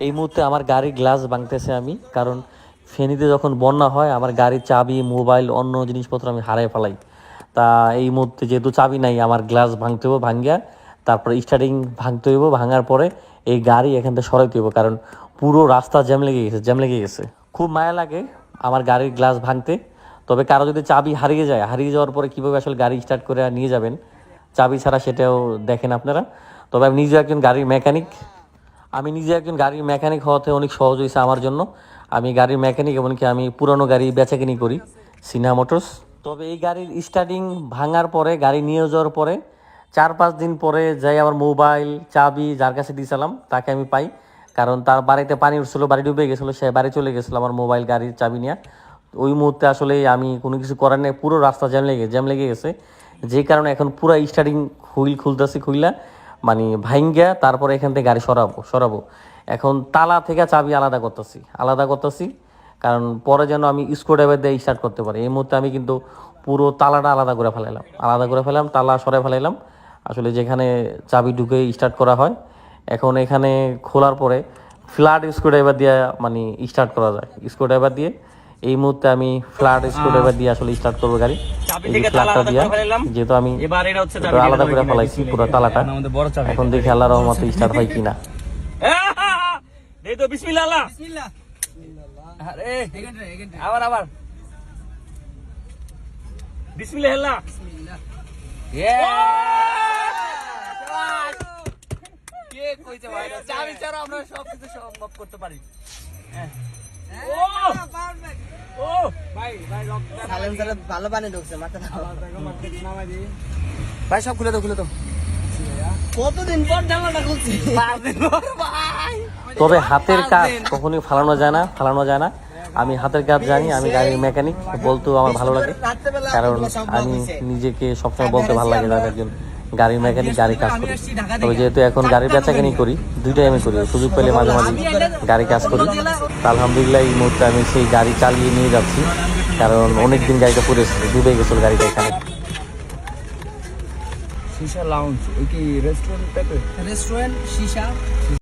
এই মুহূর্তে আমার গাড়ির গ্লাস ভাঙতেছে আমি, কারণ ফেনীতে যখন বন্যা হয় আমার গাড়ির চাবি, মোবাইল, অন্য জিনিসপত্র আমি হারাই ফেলাই। তা এই মুহূর্তে যেহেতু চাবি নাই, আমার গ্লাস ভাঙতে হইব, ভাঙ্গিয়া তারপরে স্টার্টিং ভাঙতে হইব, ভাঙার পরে এই গাড়ি এখান থেকে সরাইতে হইব, কারণ পুরো রাস্তা জ্যাম লেগে গেছে। খুব মায়া লাগে আমার গাড়ির গ্লাস ভাঙতে। তবে কারো যদি চাবি হারিয়ে যায়, হারিয়ে যাওয়ার পরে কীভাবে আসলে গাড়ি স্টার্ট করে নিয়ে যাবেন চাবি ছাড়া, সেটাও দেখেন আপনারা। তবে আমি নিজে একজন গাড়ির মেকানিক হওয়াতে অনেক সহজ হয়েছে আমার জন্য। আমি গাড়ির মেকানিক, এমনকি আমি পুরনো গাড়ি বেচাকেনি করি সিনহা মোটরস। তবে এই গাড়ির স্টার্টিং ভাঙার পরে, গাড়ি নিয়ে যাওয়ার পরে 4-5 দিন পরে যাই আমার মোবাইল, চাবি যার কাছে দিয়েছিলাম তাকে আমি পাই, কারণ তার বাড়িতে পানি উঠছিল, বাড়ি ডুবে গেছিলো, সে বাড়ি চলে গেছিলো আমার মোবাইল, গাড়ির চাবি নিয়ে। ওই মুহূর্তে আসলে আমি কোনো কিছু করার নেই, পুরো রাস্তা জ্যাম লেগে গেছে, যে কারণে এখন পুরো স্টার্টিং হুইল খুললা মানে ভাইঙ্গা, তারপরে এখান থেকে গাড়ি সরাবো। এখন তালা থেকে চাবি আলাদা করতেছি, কারণ পরে যেন আমি স্ক্রুড্রাইভার দিয়ে স্টার্ট করতে পারি। এই মুহূর্তে আমি কিন্তু পুরো তালাটা আলাদা করে ফেলাইলাম, তালা সরাই ফেলাইলাম, আসলে যেখানে চাবি ঢুকে স্টার্ট করা হয়। এখন এখানে খোলার পরে ফ্ল্যাট স্ক্রুড্রাইভার দিয়ে মানে স্টার্ট করা যায়, স্ক্রুড্রাইভার দিয়ে। এই মুহূর্তে আমি ফ্ল্যাট স্ক্রুড্রাইভার দিয়ে আসলে স্টার্ট করবো গাড়ি, এই ফ্ল্যাটটা দিয়ে, যেহেতু আমি আলাদা করে ফেলাইছি পুরো তালাটা। এখন দেখি আল্লাহর রহমতে স্টার্ট হয় কিনা। আবার বিসমিল্লাহ। চাবি ছাড়া আমরা সবকিছু সম্ভব করতে পারি। ভালো পানি ঢুকছে মাথা, ভাই সব খুলে তো কতদিন পর জামাটা খুলছি। তবে হাতের কাজ কখনোই ফালানো যায় না। আমি হাতের কাজ জানি, আমি গাড়ির মেকানিক, বলতেও আমার ভালো লাগে, কারণ আমি নিজেকে সবসময় বলতে ভালো লাগে যে একজন গাড়ির মেকানিক, গাড়ি কাজ করি। তবে যেহেতু এখন গাড়ির বেচাকেনি করি, দুইটাই আমি করি, সুযোগ পেলে মাঝে মাঝে গাড়ি কাজ করি। আলহামদুলিল্লাহ এই মুহূর্তে আমি সেই গাড়ি চালিয়ে নিয়ে যাচ্ছি, কারণ অনেকদিন গাড়িটা পড়েছিল, ডুবে গেছিল গাড়িটা এখানে। শিশা লাউঞ্জ কি রেস্টুরেন্ট টাইপের? Restaurant shisha